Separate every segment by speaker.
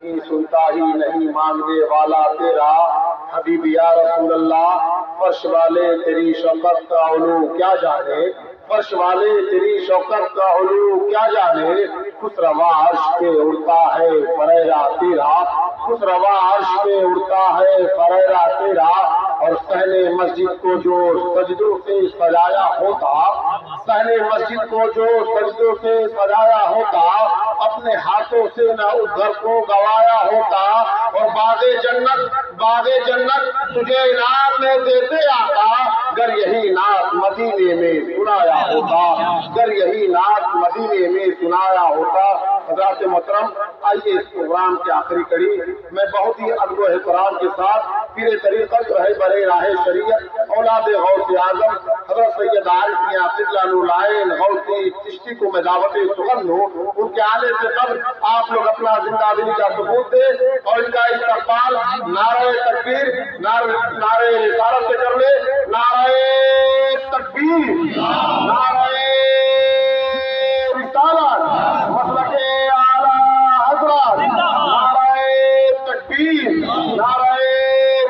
Speaker 1: کی سنتا ہی نہیں مانگنے والا تیرا حبیب یا رسول اللہ، فرش والے تیری شوقت کا علو کیا جانے، فرش والے تیری شوقت کا علو کیا جانے، خس روا عرش پہ اڑتا ہے فریرا تیرا، خس روا عرش پہ اڑتا ہے فریرا تیرا، اور پہلے مسجد کو جو سجدوں سے سجایا ہوتا، پہلے مسجد کو جو سجدوں سے سجایا ہوتا، اپنے ہاتھوں سے نہ اس گھر کو گوایا ہوتا، اور باغ جنت تجھے انعام میں دیتے آقا، گر یہی نعت مدینے میں سنایا ہوتا، گر یہی نعت مدینے میں سنایا ہوتا۔ حضرات محترم، آئیے اس پروگرام کی آخری کڑی میں بہت ہی ادب و احترام کے ساتھ پیر طریقت رہے برے راہ شریعت اولاد غوث اعظم حضرت سید عارف میاں قبلہ نورالعین غوثی چشتی کو میں دعوت سخن ہوں، ان کے آنے سے قبل آپ لوگ اپنا زندہ دلی کا ثبوت دیں اور ان کا استقبال نعرہ تکبیر، نعرہ رسالت سے کر لے، نعرہ تکبیر، نعرہ رسالت، مسلک اعلیٰ حضرت، نعرہ تکبیر، نعرہ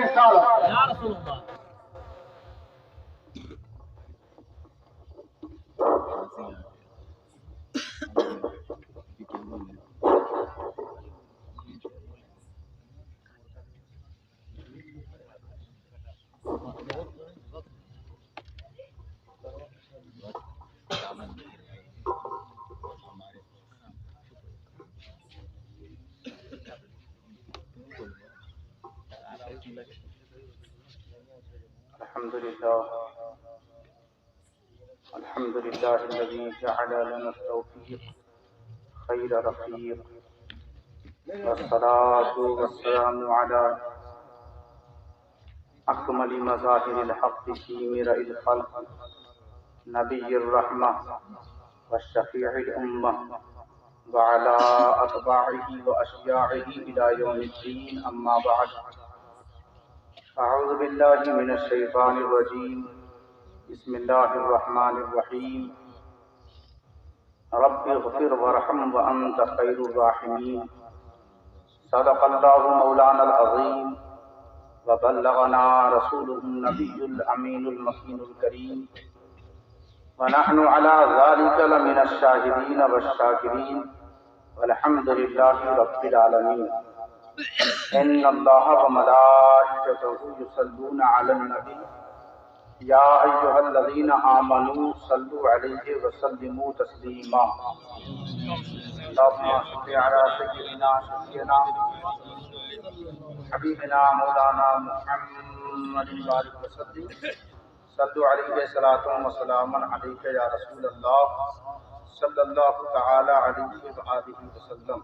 Speaker 1: رسالت۔
Speaker 2: الحمد لله الذي جعل لنا التوفيق خير رفيق، والصلاة والسلام على أكمل مظاهر الحق في مرء الخلق، نبي الرحمة والشفيع الأمة، وعلى أتباعه وأشياعه إلى يوم الدين، أما بعد، أعوذ بالله من الشيطان الرجيم، بسم الله الرحمن الرحيم، رب اغفر وارحم وأنت خير الراحمين، صدق الله مولانا العظيم، وبلغنا رسوله النبي الأمين المكين الكريم، ونحن على ذلك لمن الشاهدين والشاكرين، والحمد لله رب العالمين۔ إن الله وملائكته يصلون على النبي، يا أيها الذين آمنوا صلوا عليه وسلموا تسليما، اللهم صل على سيدنا شفيعنا حبيبنا مولانا محمد وآله وسلم، صلوا عليه صلاة وسلاما عليك يا رسول الله صلى الله تعالى عليه وآله وسلم۔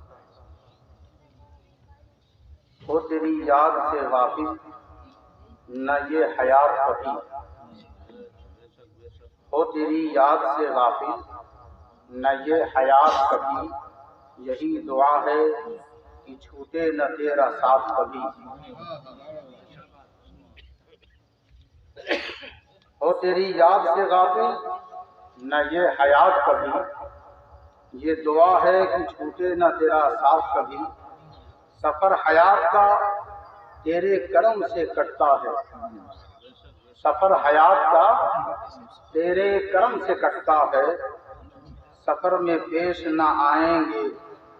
Speaker 2: ہو تیری یاد سے غافل نہ یہ حیات کبھی، ہو تیری یاد سے غافل نہ یہ حیات کبھی، یہی دعا ہے کہ چھوٹے نہ تیرا ساتھ کبھی، ہو تیری یاد سے غافل نہ یہ حیات کبھی، یہ دعا ہے کہ چھوٹے نہ تیرا ساتھ کبھی، سفر حیات کا تیرے کرم سے کٹتا ہے، سفر حیات کا تیرے کرم سے کٹتا ہے، سفر میں پیش نہ آئیں گے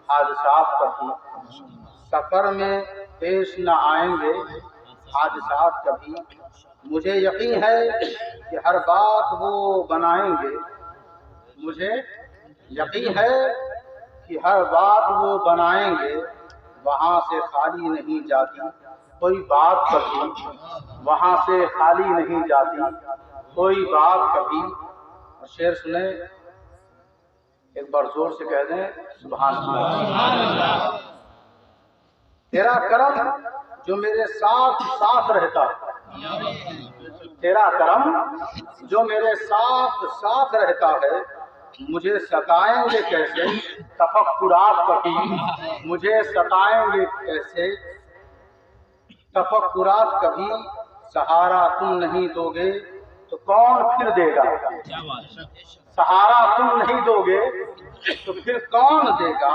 Speaker 2: حادثات کبھی، سفر میں پیش نہ آئیں گے حادثات کبھی، مجھے یقین ہے کہ ہر بات وہ بنائیں گے، مجھے یقین ہے کہ ہر بات وہ بنائیں گے، وہاں سے خالی نہیں جاتی کوئی بات کبھی، وہاں سے خالی نہیں جاتی کوئی بات کبھی۔ اور شعر سنیں، ایک بار زور سے کہہ دیں سبحان اللہ۔ تیرا کرم جو میرے ساتھ ساتھ رہتا ہے، تیرا کرم جو میرے ساتھ ساتھ رہتا ہے، مجھے ستائیں گے کیسے تفکرات کبھی، مجھے ستائیں گے کیسے تفکرات کبھی، سہارا تم نہیں دو گے تو کون پھر دے گا، سہارا تم نہیں دو گے تو پھر کون دے گا،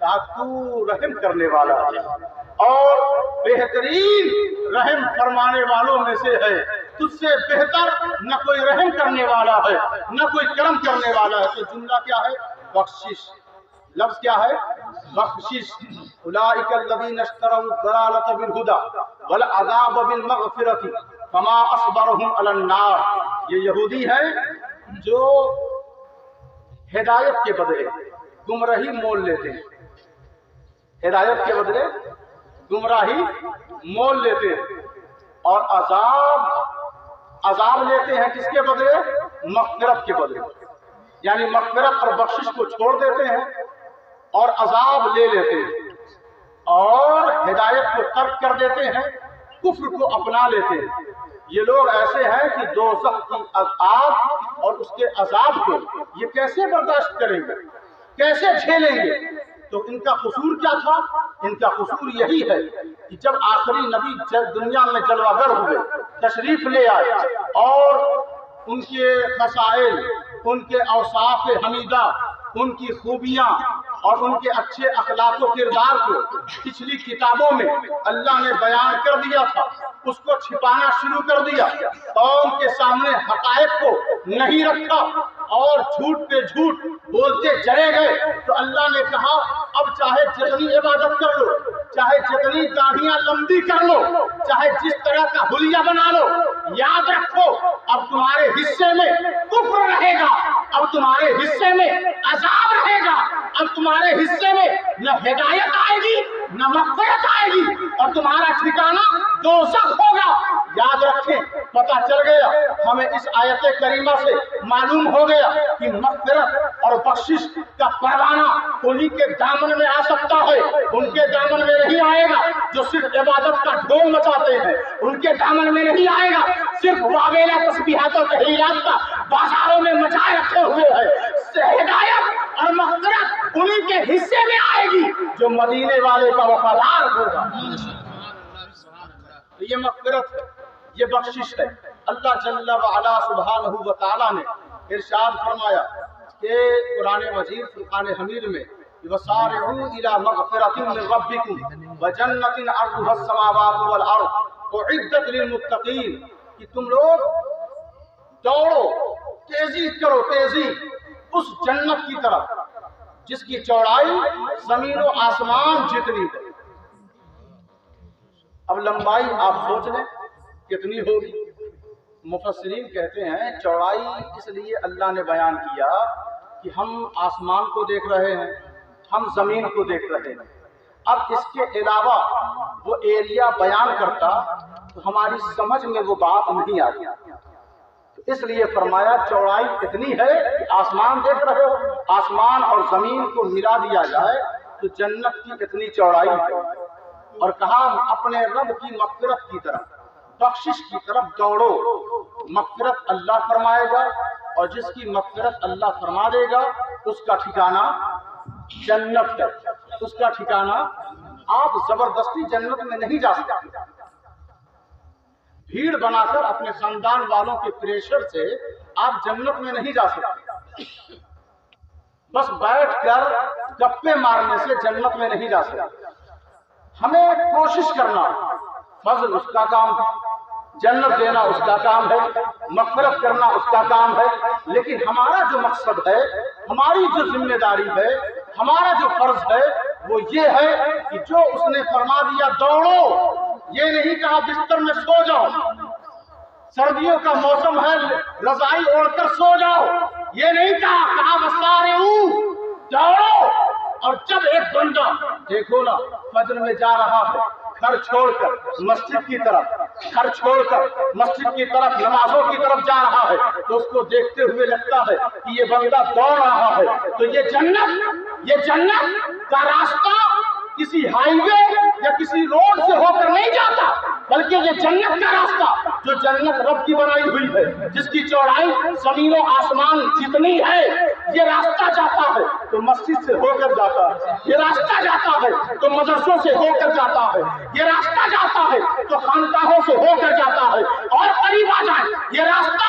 Speaker 2: کہا تو رحم کرنے والا ہے اور بہترین رحم فرمانے والوں میں سے ہے، تجھ سے بہتر نہ کوئی رحم کرنے والا ہے نہ کوئی کرم کرنے والا ہے۔ تو جملہ کیا ہے؟ بخشش۔ لفظ کیا ہے؟ بخشش۔ اولئک الذین اشتروا الضلالۃ بالہدی والعذاب بالمغفرۃ فما اصبرهم علی النار۔ یہ یہودی ہیں جو ہدایت کے بدلے گمراہی مول لیتے ہیں، ہدایت کے بدلے گمراہی مول لیتے ہیں، اور عذاب لیتے ہیں کس کے بدلے؟ مغفرت کے بدلے، یعنی مغفرت اور بخشش کو چھوڑ دیتے ہیں اور عذاب لے لیتے ہیں، اور ہدایت کو ترک کر دیتے ہیں، کفر کو اپنا لیتے ہیں۔ یہ لوگ ایسے ہیں کہ دوزخ کی آگ اور اس کے عذاب کو یہ کیسے برداشت کریں گے، کیسے جھیلیں گے؟ تو ان کا قصور کیا تھا؟ ان کا قصور یہی ہے کہ جب آخری نبی دنیا میں جلوہ گر ہوئے، تشریف لے آئے، اور ان کے خصائل، ان کے اوصاف حمیدہ، ان کی خوبیاں اور ان کے اچھے اخلاق و کردار کو پچھلی کتابوں میں اللہ نے بیان کر دیا تھا، اس کو چھپانا شروع کر دیا، قوم کے سامنے حقائق کو نہیں رکھا اور جھوٹ پہ جھوٹ بولتے چلے گئے۔ تو اللہ نے کہا اب چاہے جتنی عبادت کر لو، چاہے جتنی داڑھیاں لمبی کر لو، چاہے جس طرح کا حلیہ بنا لو، یاد رکھو اب تمہارے حصے میں کفر رہے گا، اب تمہارے حصے میں عذاب رہے گا، اب تمہارے حصے میں نہ ہدایت آئے گی نہ مغفرت آئے گی، اور تمہارا ٹھکانہ دوزخ ہوگا۔ یاد رکھیں، پتہ چل گیا ہمیں اس آیت کریمہ سے، معلوم ہو گیا کہ مغفرت اور بخشش کا پروانہ انہی کے دامن میں آ سکتا ہے، ان کے دامن میں نہیں آئے گا جو صرف عبادت کا ڈھول مچاتے ہیں، ان کے دامن میں نہیں آئے گا صرف واویلا تسبیحات اور تحلیلات کا بازاروں میں مچائے رکھے ہوئے ہے۔ ہدایت اور مغفرت انہی کے حصے میں آئے گی جو مدینے والے کا وفادار ہوگا۔ یہ مغفرت ہے، یہ بخشش ہے۔ اللہ جل وعلا سبحانہ وتعالی نے ارشاد فرمایا کہ قرآن مجید فرقان حمید میں وَسَارِعُوا إِلَى مَغْفِرَةٍ مِّن رَّبِّكُمْ وَجَنَّةٍ عَرْضُهَا السَّمَاوَاتُ وَالْأَرْضُ أُعِدَّتْ لِلْمُتَّقِينَ، کہ تم لوگ دوڑو، تیزی کرو، تیزی اس جنت کی طرف جس کی چوڑائی زمین و آسمان جتنی ہے۔ اب لمبائی آپ سوچ لیں کتنی ہوگی؟ مفسرین کہتے ہیں چوڑائی اس لیے اللہ نے بیان کیا کہ ہم آسمان کو دیکھ رہے ہیں، ہم زمین کو دیکھ رہے ہیں، اب اس کے علاوہ وہ ایریا بیان کرتا تو ہماری سمجھ میں وہ بات نہیں آتی، تو اس لیے فرمایا چوڑائی اتنی ہے کہ آسمان دیکھ رہے ہو، آسمان اور زمین کو ملا دیا جائے تو جنت کی اتنی چوڑائی ہے، اور کہا اپنے رب کی مغفرت کی طرف، بخشش کی طرف دوڑو۔ مغفرت اللہ فرمائے گا، اور جس کی مغفرت اللہ فرما دے گا اس کا ٹھکانہ جنت ہے، اس کا ٹھکانہ، آپ زبردستی جنت میں نہیں جا سکتے، بھیڑ بنا کر اپنے خاندان والوں کے پریشر سے آپ جنت میں نہیں جا سکتے، بس بیٹھ کر گپے مارنے سے جنت میں نہیں جا سکتے۔ ہمیں کوشش کرنا، فضل اس کا کام ہے، جنت دینا اس کا کام ہے، مغفرت کرنا اس کا کام ہے، لیکن ہمارا جو مقصد ہے، ہماری جو ذمہ داری ہے، ہمارا جو فرض ہے وہ یہ ہے کہ جو اس نے فرما دیا دوڑو، یہ نہیں کہا بستر میں سو جاؤ، سردیوں کا موسم ہے رضائی اوڑھ کر سو جاؤ، یہ نہیں کہا وسارعوا، دوڑو۔ اور جب ایک بندہ دیکھو نا فجر میں جا رہا ہے گھر چھوڑ کر مسجد کی طرف، گھر چھوڑ کر مسجد کی طرف نمازوں کی طرف جا رہا ہے، تو اس کو دیکھتے ہوئے لگتا ہے کہ یہ بندہ دوڑ رہا ہے، تو یہ جنت کا راستہ کسی ہائی وے یا کسی روڈ سے ہو کر نہیں جاتا، بلکہ یہ جنت کا راستہ جو جنت رب کی بنائی ہوئی ہے، جس کی چوڑائی زمین و آسمان جتنی ہے، یہ راستہ جاتا ہے تو مسجد سے ہو کر جاتا ہے، یہ راستہ جاتا ہے تو مدرسوں سے ہو کر جاتا ہے، یہ راستہ جاتا ہے تو خانقاہوں سے ہو کر جاتا ہے، اور قریب آ جائے یہ راستہ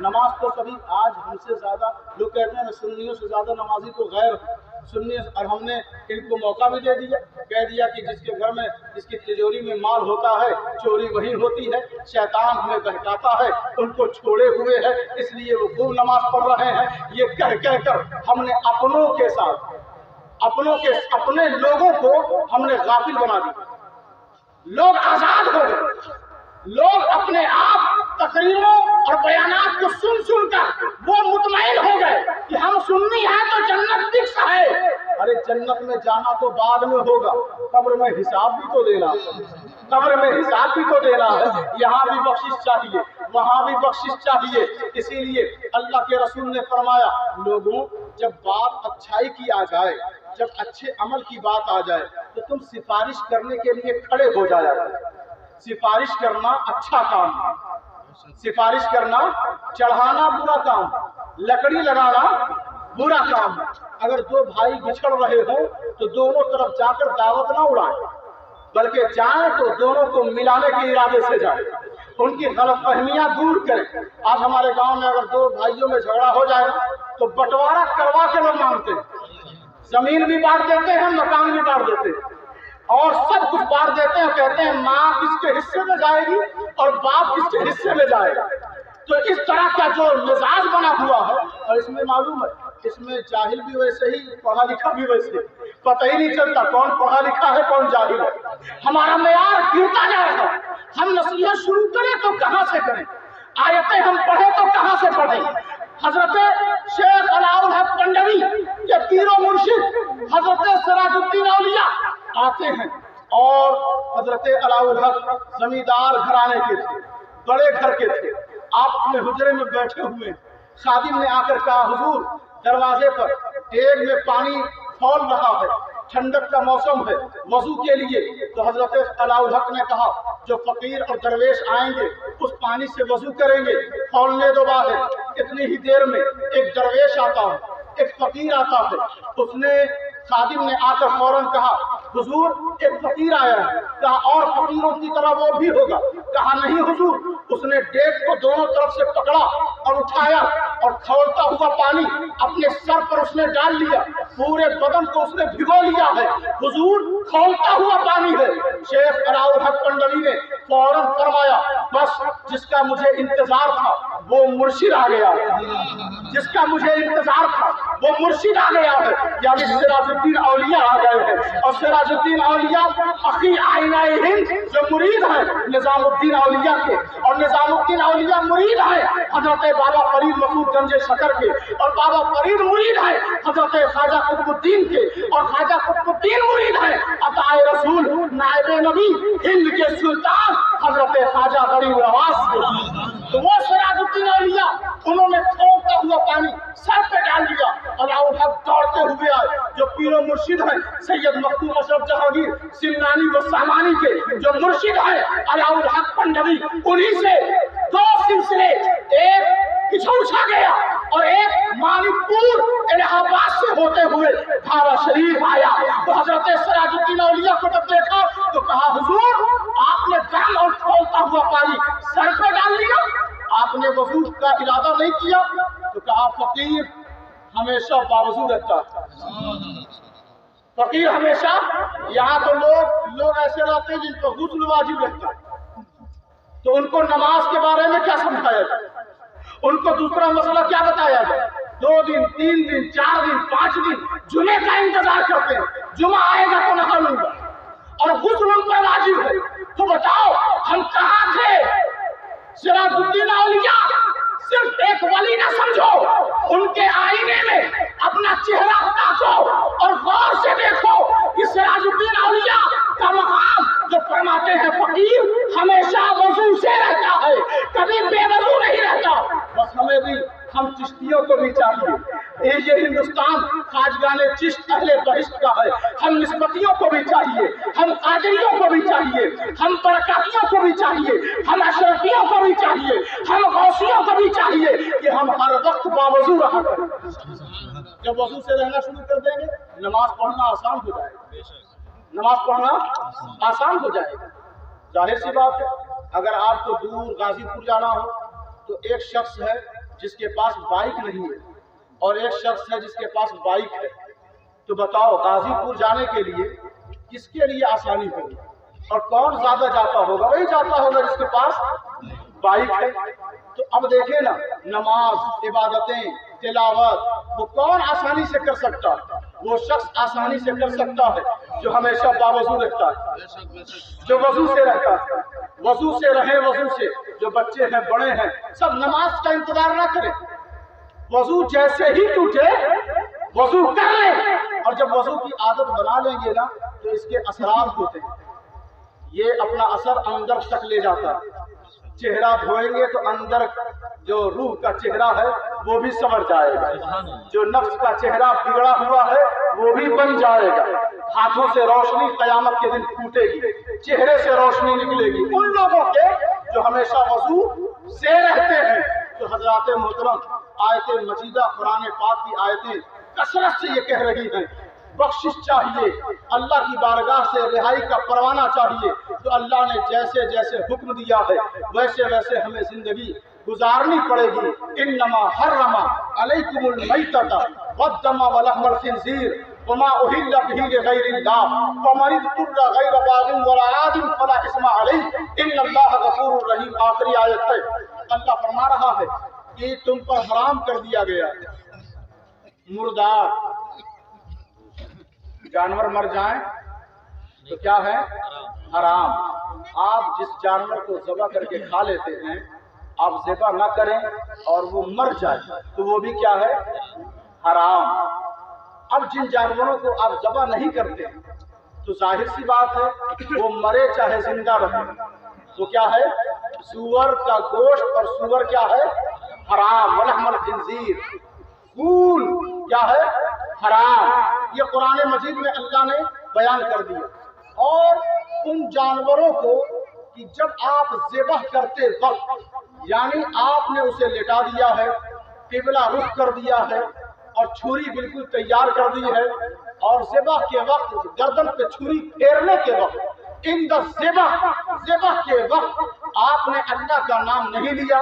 Speaker 2: نماز تو سبھی آج ہم سے زیادہ لوگ کہتے ہیں سنیوں سے زیادہ نمازی تو غیر سنی، اور ہم نے ان کو موقع بھی دے دیا، کہہ دیا کہ جس کے گھر میں جس کی تجوری میں مال ہوتا ہے چوری وہی ہوتی ہے، شیطان ہمیں بہکاتا ہے، ان کو چھوڑے ہوئے ہے، اس لیے وہ خوب نماز پڑھ رہے ہیں۔ یہ کہہ کر ہم نے اپنوں کے ساتھ اپنے لوگوں کو ہم نے غافل بنا دیا، لوگ آزاد ہو گئے، لوگ اپنے آپ تقریروں اور بیانات کو سن کر وہ مطمئن ہو گئے کہ ہم سنی ہیں تو جنت فکس ہے۔ ارے جنت میں جانا تو بعد میں ہوگا، قبر میں حساب بھی تو دینا ہے، یہاں بھی بخشش چاہیے، وہاں بھی بخشش چاہیے۔ اسی لیے اللہ کے رسول نے فرمایا، لوگوں جب بات اچھائی کی آ جائے، جب اچھے عمل کی بات آ جائے تو تم سفارش کرنے کے لیے کھڑے ہو جایا کرو۔ سفارش کرنا اچھا کام ہے، سفارش کرنا چڑھانا برا کام، لکڑی لگانا برا کام ہے۔ اگر دو بھائی بچھڑ رہے ہوں تو دونوں طرف جا کر دعوت نہ اڑائیں، بلکہ جائیں تو دونوں کو ملانے کے ارادے سے جائیں، ان کی غلط فہمیاں دور کریں۔ آج ہمارے گاؤں میں اگر دو بھائیوں میں جھگڑا ہو جائے تو بٹوارا کروا کے لوگ مانگتے ہیں، زمین بھی بانٹ دیتے ہیں، مکان بھی بانٹ دیتے ہیں، اور سب کچھ بانٹ دیتے ہیں، کہتے ہیں ماں کس کے حصے میں جائے گی اور باپ کس کے حصے میں جائے گا۔ تو اس طرح کا جو مزاج بنا ہوا ہے، اور اس میں معلوم ہے اس میں جاہل بھی ویسے ہی، پڑھا لکھا بھی ویسے، پتہ ہی نہیں چلتا کون پڑھا لکھا ہے کون جاہل ہے۔ ہمارا معیار گرتا جا رہا ہے، ہم نصیحت شروع کریں تو کہاں سے کریں، آیتیں ہم پڑھیں تو کہاں سے پڑھیں۔ حضرت شیخ علاؤ الحق پنڈوی کے پیر و مرشد حضرت سراج الدین اولیاء آتے ہیں، اور حضرت علاؤ الحق زمیندار گھرانے کے تھے، بڑے گھر کے تھے۔ آپ اپنے حجرے میں بیٹھے ہوئے، خادم نے آ کر کہا، حضور دروازے پر دیگ میں پانی کھول رہا ہے، ٹھنڈک کا موسم ہے، وضو کے لیے۔ تو حضرت علاؤ الحق نے کہا، جو فقیر اور درویش آئیں گے اس پانی سے وضو کریں گے، کھولنے دو بعد ہے۔ اتنی ہی دیر میں ایک درویش آتا ہے، ایک فقیر آتا ہے، اس نے خادم نے آ کر فوراً کہا، حضور ایک فقیر آیا ہے۔ کہا اور فقیروں کی طرح وہ بھی ہوگا؟ کہا نہیں حضور۔ اس نے دیگ کو دونوں طرف سے پکڑا اور اٹھایا، اور کھولتا ہوا پانی اپنے سر پر اس نے ڈال لیا، پورے بدن کو اس نے بھگو لیا ہے۔ حضور کھولتا ہوا پانی ہے۔ شیخ علاؤ الحق پنڈوی نے فوراً فرمایا، بس جس کا مجھے انتظار تھا وہ مرشد آ گیا ہے، جس کا مجھے انتظار تھا وہ مرشد آ گیا ہے، یعنی سراج الدین اولیاء آ گئے ہیں۔ اور سراج الدین اولیاء اخی آئینہ ہند جو مرید ہیں نظام الدین اولیاء کے، اور نظام الدین اولیاء مرید ہیں حضرت بابا فرید مسعود گنج شکر کے، اور بابا فرید مرید ہیں حضرت خواجہ قطب الدین کے، اور خواجہ قطب الدین مرید ہیں عطائے رسول نائب نبی ہند کے سلطان حضرت خواجہ غریب نواز کے۔ تو وہ سراج الدین اولیاء انہوں نے کھولتا ہوا پانی سر پہ ڈال دیا، علاؤ الحق دوڑتے ہوئے آئے، جو پیر و مرشد ہیں سید مختوم اشرف جہانگیر سمنانی و سامانی کے جو مرشد ہیں علاؤ الحق پنڈوی، انہی سے دو سلسلے، ایک کچھوچا گیا اور ایک مانک پور الہ آباد سے ہوتے ہوئے بھاوا شریف آیا۔ تو حضرت سراج الدین اولیاء کو جب دیکھا تو کہا، حضور آپ نے گرم اور کھولتا ہوا پانی سر پہ ڈال دیا، آپ نے وضو کا ارادہ نہیں کیا؟ تو کہا، فقیر ہمیشہ باوضو رہتا ہے، فقیر ہمیشہ، یہاں تو لوگ ایسے رہتے ہیں جن کو غسل واجب رہتا ہے، تو ان کو نماز کے بارے میں کیا سمجھایا جائے، ان کو دوسرا مسئلہ کیا بتایا جائے؟ 2 دن 3 دن 4 دن 5 دن جمعے کا انتظار کرتے ہیں، جمعہ آئے گا تو نہا لوں گا، اور غسل ان پر واجب ہے۔ تو بتاؤ ہم کہاں تھے؟ سراج الدین اولیاء صرف ایک ولی نہ سمجھو، ان کے آئینے میں اپنا چہرہ تاکو اور غور سے دیکھو کہ سراج الدین اولیاء کا مقام جو فرماتے ہیں فقیر ہمیشہ وضو سے رہتا ہے، کبھی بے وضو نہیں رہتا۔ بس ہمیں بھی، ہم چشتیوں کو بھی چاہیے، یہ ہندوستان خواجگان چشت اہل بہشت کا ہے، ہم نسبتیوں کو بھی چاہیے، ہم قادریوں کو بھی چاہیے، ہم برکاتیوں کو بھی چاہیے، ہم اشرفیوں کو بھی چاہیے، ہم غوثیوں کو بھی چاہیے کہ ہم ہر وقت باوضو رہا کریں۔ جب وضو سے رہنا شروع کر دیں گے نماز پڑھنا آسان ہو جائے گا، نماز پڑھنا آسان ہو جائے گا۔ ظاہر سی بات ہے، اگر آپ کو دور غازی پور جانا ہو تو ایک شخص ہے جس کے پاس بائک نہیں ہے اور ایک شخص ہے جس کے پاس بائک ہے، تو بتاؤ غازی پور جانے کے لیے کس کے لیے آسانی ہوگی؟ اور کون زیادہ جاتا ہوگا؟ وہی جاتا ہوگا جس کے پاس بائک ہے۔ تو اب دیکھیں نا، نماز، عبادتیں، تلاوت وہ کون آسانی سے کر سکتا ہے؟ وہ شخص آسانی سے کر سکتا ہے جو ہمیشہ باوضو رہتا ہے، جو وضو سے رہتا ہے، وضو سے رہے، وضو سے۔ جو بچے ہیں، بڑے ہیں، سب نماز کا انتظار نہ کریں، وضو جیسے ہی ٹوٹے وضو کر لیں، اور جب وضو کی عادت بنا لیں گے نا تو اس کے اثرات ہوتے ہیں، یہ اپنا اثر اندر تک لے جاتا ہے۔ چہرہ دھوئیں گے تو اندر جو روح کا چہرہ ہے وہ بھی سنور جائے گا، جو نفس کا چہرہ بگڑا ہوا ہے وہ بھی بن جائے گا، ہاتھوں سے روشنی قیامت کے دن پھوٹے گی، چہرے سے روشنی نکلے گی ان لوگوں کے جو ہمیشہ وضو سے رہتے ہیں۔ تو حضرات محترم، آیت مجیدہ قرآن پاک کی آیتیں کثرت سے یہ کہہ رہی ہیں بخشش چاہیے، اللہ کی بارگاہ سے رہائی کا پروانہ چاہیے، تو اللہ نے جیسے جیسے حکم دیا ہے ویسے ویسے ہمیں زندگی گزارنی پڑے گی۔ انما حرم علیکم المیتۃ والدم ولحم الخنزیر وما اہل به لغیر اللہ ومن اضطر غیر باغ ولا عاد فلا اثم علیہ ان اللہ غفور رحیم۔ آخری آیت ہے، اللہ فرما رہا ہے کہ تم پر حرام کر دیا گیا مردار، جانور مر جائیں تو کیا ہے؟ حرام۔ آپ جس جانور کو ذبح کر کے کھا لیتے ہیں، آپ ذبح نہ کریں اور وہ مر جائے تو وہ بھی کیا ہے؟ حرام۔ اب جن جانوروں کو آپ ذبح نہیں کرتے تو ظاہر سی بات ہے وہ مرے چاہے زندہ رہے، تو کیا ہے؟ سور کا گوشت، اور سور کیا ہے؟ حرام۔ ولحم الخنزیر، خون کیا ہے؟ حرام۔ یہ قرآن مجید میں اللہ نے بیان کر دیا۔ اور ان جانوروں کو کہ جب آپ ذبح کرتے وقت، یعنی آپ نے اسے لٹا دیا ہے، قبلہ رخ کر دیا ہے اور چھری بالکل تیار کر دی ہے، اور ذبح کے وقت گردن پہ چھری پھیرنے کے وقت، ان دا ذبح کے وقت آپ نے اللہ کا نام نہیں لیا،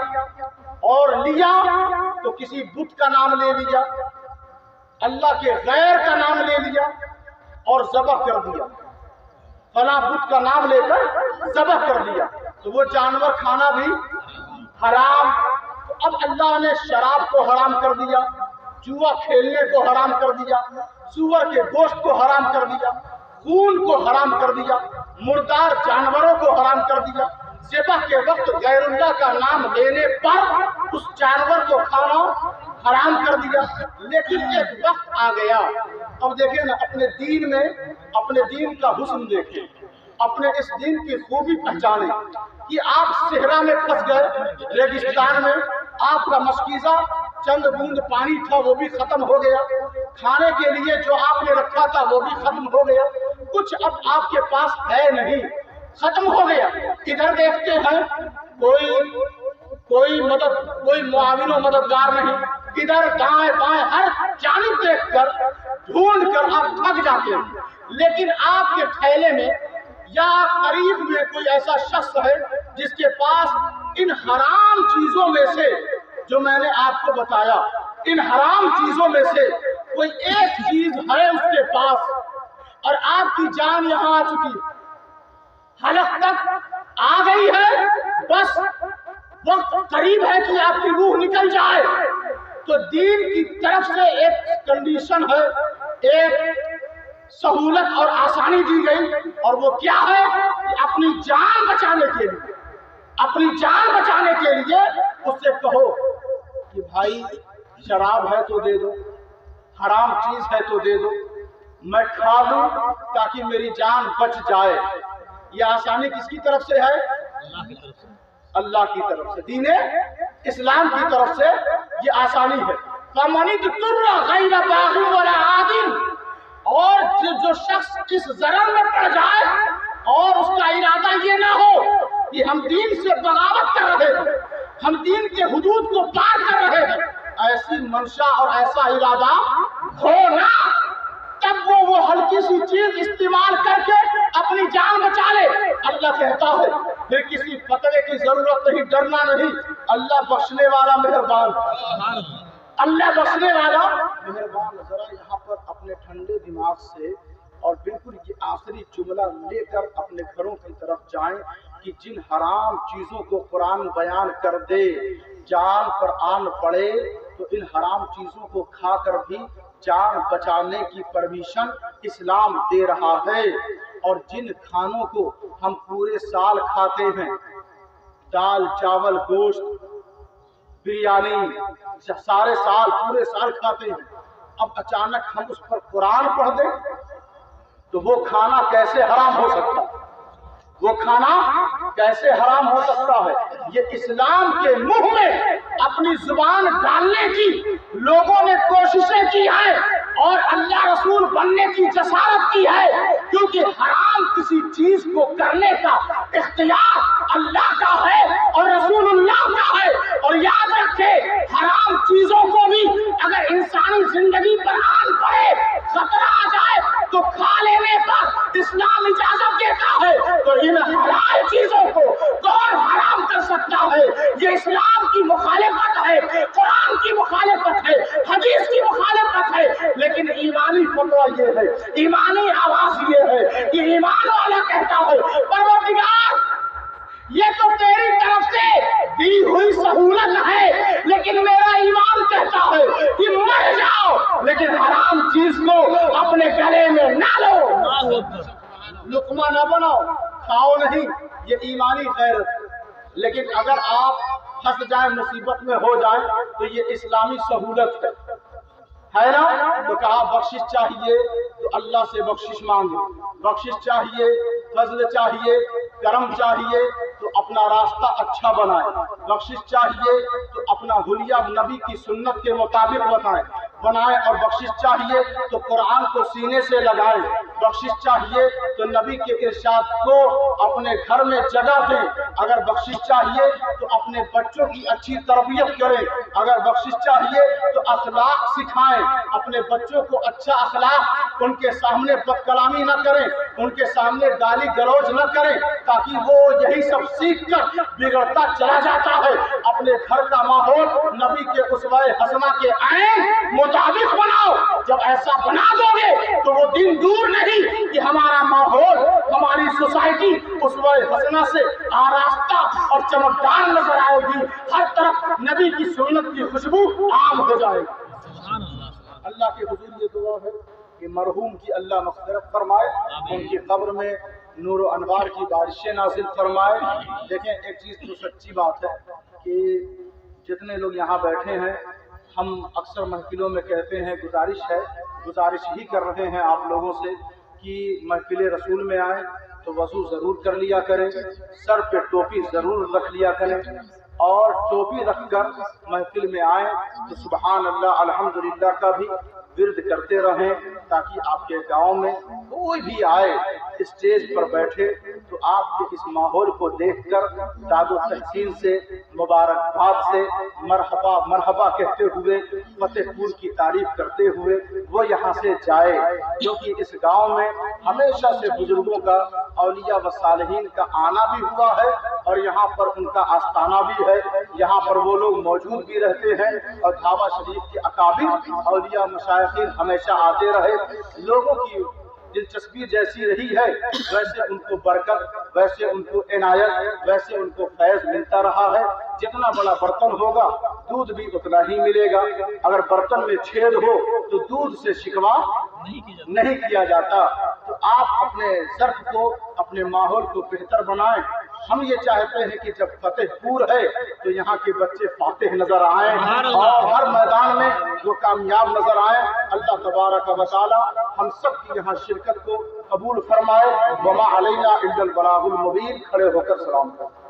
Speaker 2: اور لیا تو کسی بت کا نام لے لیا، اللہ کے غیر کا نام لے لیا اور ذبح کر دیا، فلاں بت کا نام لے کر ذبح کر دیا، تو وہ جانور کھانا بھی حرام۔ اب اللہ نے شراب کو حرام کر دیا، جوا کھیلنے کو حرام کر دیا، سور کے گوشت کو حرام کر دیا، خون کو حرام کر دیا، مردار جانوروں کو حرام کر دیا۔ ذبح کے وقت غیر اللہ کا نام لینے پر اس جانور کو کھانا حرام کر دیا۔ لیکن ایک وقت آ گیا، اب دیکھیں نا، اپنے دین میں اپنے دین کا حسن دیکھیں، اپنے اس دین کی خوبی پہچانیں کہ آپ صحرا میں پھنس گئے، ریگستان میں آپ کا مشکیزہ چند بوند پانی تھا وہ بھی ختم ہو گیا، کھانے کے لیے جو آپ نے رکھا تھا وہ بھی ختم ہو گیا، کچھ اب آپ کے پاس ہے نہیں، ختم ہو گیا۔ ادھر دیکھتے ہیں کوئی معاون و مددگار نہیں، ادھر دائیں بائیں ہر جانب دیکھ کر ڈھونڈ کر آپ تھک جاتے ہیں، لیکن آپ کے تھیلے میں یا قریب میں کوئی ایسا شخص ہے جس کے پاس ان حرام چیزوں میں سے جو میں نے آپ کو بتایا، ان حرام چیزوں میں سے کوئی ایک چیز ہے اس کے پاس، اور آپ کی جان یہاں آ چکی، حلق تک آ گئی ہے، بس وقت قریب ہے کہ آپ کی روح نکل جائے، تو دین کی طرف سے ایک کنڈیشن ہے، ایک سہولت اور آسانی دی گئی، اور وہ کیا ہے کہ اپنی جان بچانے کے لیے اس سے کہو کہ بھائی شراب ہے تو دے دو، حرام چیز ہے تو دے دو، میں کھا لوں تاکہ میری جان بچ جائے۔ یہ آسانی کس کی طرف سے ہے؟ اللہ کی طرف سے، دین اسلام کی طرف سے یہ آسانی ہے۔ فَمَنِ اضْطُرَّ غَيْرَ بَاغٍ وَلَا عَادٍ، اور جو شخص اس ضرر میں پڑ جائے اور اس کا ارادہ یہ نہ ہو کہ ہم دین سے بغاوت کر رہے ہیں، ہم دین کے حدود کو پار کر رہے ہیں، ایسی منشا اور ایسا ارادہ ہو نہ، تب وہ ہلکی سی چیز استعمال کر کے اپنی جان بچا لے، اللہ کہتا ہے پھر کسی فتوے کی ضرورت نہیں، ڈرنا نہیں، اللہ بخشنے والا مہربان، اللہ بخشنے والا مہربان۔ ذرا یہاں پر اپنے ٹھنڈے دماغ سے اور بالکل یہ آخری جملہ لے کر اپنے گھروں کی طرف جائیں کہ جن حرام چیزوں کو قرآن بیان کر دے، جان پر آن پڑے تو ان حرام چیزوں کو کھا کر بھی جان بچانے کی پرمیشن اسلام دے رہا ہے۔ اور جن کھانوں کو ہم پورے سال کھاتے ہیں، دال چاول گوشت بریانی، سارے سال پورے سال کھاتے ہیں، اب اچانک ہم اس پر قرآن پڑھ دیں تو وہ کھانا کیسے حرام ہو سکتا ہے؟ وہ کھانا کیسے حرام ہو سکتا ہے؟ یہ اسلام کے منہ میں اپنی زبان ڈالنے کی لوگوں نے کوششیں کی ہیں اور اللہ رسول بننے کی جسارت کی ہے، کیونکہ حرام کسی چیز کو کرنے کا اختیار اللہ کا ہے اور رسول اللہ کا ہے۔ اور یاد رکھے حرام چیزوں کو بھی اگر انسانی زندگی پر آن پڑے، خطرہ آ جائے تو کھا لینے پر اسلام اجازت دیتا ہے۔ تو ان حلال چیزوں کو کون حرام کر سکتا ہے؟ یہ اسلام کی مخالفت ہے، قرآن کی مخالفت ہے، حدیث کی مخالفت ہے۔ لیکن ایمانی فتویٰ یہ ہے، ایمانی آواز یہ ہے کہ ایمان والا کہتا ہے پروردگار یہ تو تیری طرف سے دی ہوئی سہولت ہے، لیکن میرا ایمان کہتا ہے کہ مر جاؤ لیکن حرام چیز کو اپنے گلے میں نہ لو، لقمہ نہ بناؤ، کھاؤ نہیں۔ یہ ایمانی غیرت ہے۔ لیکن اگر آپ پھنس جائیں، مصیبت میں ہو جائیں تو یہ اسلامی سہولت ہے نا؟ تو کہا بخشش چاہیے تو اللہ سے بخشش مانگے، بخشش چاہیے، فضل چاہیے، کرم چاہیے تو اپنا راستہ اچھا بنائیں، بخشش چاہیے تو اپنا حلیہ نبی کی سنت کے مطابق بنائیں، اور بخشش چاہیے تو قرآن کو سینے سے لگائیں، بخشش چاہیے تو نبی کے ارشاد کو اپنے گھر میں جگہ دیں، اگر بخشش چاہیے تو اپنے بچوں کی اچھی تربیت کریں، اگر بخشش چاہیے تو اخلاق سکھائیں، اپنے بچوں کو اچھا اخلاق، ان کے سامنے بد کلامی نہ کریں، ان کے سامنے گالی گلوچ نہ کریں، تاکہ وہ یہی سب سیکھ کر بگڑتا چلا جاتا ہے۔ اپنے گھر کا ماحول نبی کے اسوہ حسنہ کے عین مطابق بناؤ، جب ایسا بنا دو گے تو وہ دن دور نہیں کہ ہمارا ماحول، ہماری سوسائٹی اسوہ حسنہ سے آراستہ اور چمکدار نظر آئے گی، ہر طرف نبی کی سنت کی خوشبو عام ہو جائے گی۔ اللہ کے حضور یہ دعا ہے کہ مرحوم کی اللہ مغفرت فرمائے، ان کی قبر میں نور و انوار کی بارشیں نازل فرمائے۔ دیکھیں ایک چیز تو سچی بات ہے کہ جتنے لوگ یہاں بیٹھے ہیں، ہم اکثر محفلوں میں کہتے ہیں، گزارش ہی کر رہے ہیں آپ لوگوں سے کہ محفل رسول میں آئیں تو وضو ضرور کر لیا کریں، سر پہ ٹوپی ضرور رکھ لیا کریں، اور ٹوپی رکھ کر محفل میں آئیں تو سبحان اللہ الحمدللہ کا بھی ورد کرتے رہیں، تاکہ آپ کے گاؤں میں کوئی بھی آئے اسٹیج پر بیٹھے تو آپ کے اس ماحول کو دیکھ کر داد و تحسین سے، مبارکباد سے، مرحبا مرحبا کہتے ہوئے، فتح پور کی تعریف کرتے ہوئے وہ یہاں سے جائے، کیونکہ اس گاؤں میں ہمیشہ سے بزرگوں کا، اولیاء و صالحین کا آنا بھی ہوا ہے اور یہاں پر ان کا آستانہ بھی ہے، یہاں پر وہ لوگ موجود بھی رہتے ہیں، اور دھابا شریف کے اکابر اولیاء مشائخین ہمیشہ آتے رہے۔ لوگوں کی دلچسپی جیسی رہی ہے ویسے ان کو برکت، ویسے ان کو عنایت، ویسے ان کو فیض ملتا رہا ہے۔ جتنا بڑا برتن ہوگا دودھ بھی اتنا ہی ملے گا، اگر برتن میں چھید ہو تو دودھ سے شکوا نہیں کیا جاتا۔ تو آپ اپنے ظرف کو، اپنے ماحول کو بہتر بنائیں۔ ہم یہ چاہتے ہیں کہ جب فتح پور ہے تو یہاں کے بچے فاتح نظر آئیں اور ہر میدان میں وہ کامیاب نظر آئیں۔ اللہ تبارک و تعالی ہم سب کی یہاں شرکت کو قبول فرمائے۔ وما علینا الا البلاغ المبین۔ کھڑے ہو کر سلام کریں۔